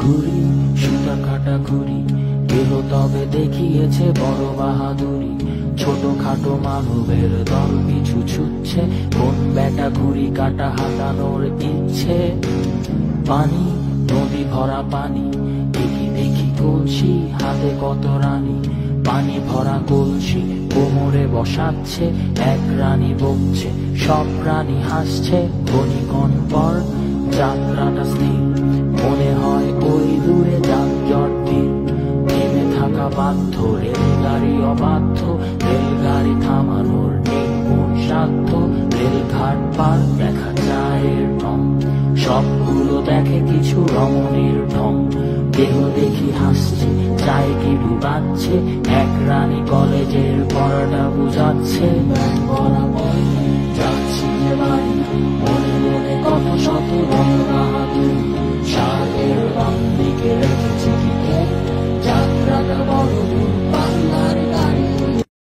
ঘুরি সুতা কাটা ঘুরি, কেহ তবে দেখিয়েছে বড় বাহাদুরি। ছোটখাটো মানবের দল পিছু ছুটছে, কোন বেটা ঘুরি কাটা হাতানোর ইচ্ছে। পানি নদী ভরা পানি, দেখি দেখি কলসি হাতে কত রানী। পানি ভরা কলসি কোমরে বসাচ্ছে, এক রানী বকছে সব প্রাণী হাসছে। ক্ষণিক্ষণ পর যাত্রাটা স্থির, মনে হয় ওই দূরে যানজট তীর। থেমে থাকা বাধ্য রেলগাড়ি অবাধ্য, রেলগাড়ি থামানোর নেই কোন সাধ্য। রেলঘাট পার দেখা চায়ের ঢং, সবগুলো দেখে কিছু রমণীর ঢং। দেহ দেখি হাসছে, চায় কি ডুবাচ্ছে, এক রানী কলেজের পড়াটা বুঝাচ্ছে। বরাবর যাচ্ছি যে বাড়ি, মনে মনে কত শত রং বাহাদুর, সাগের রং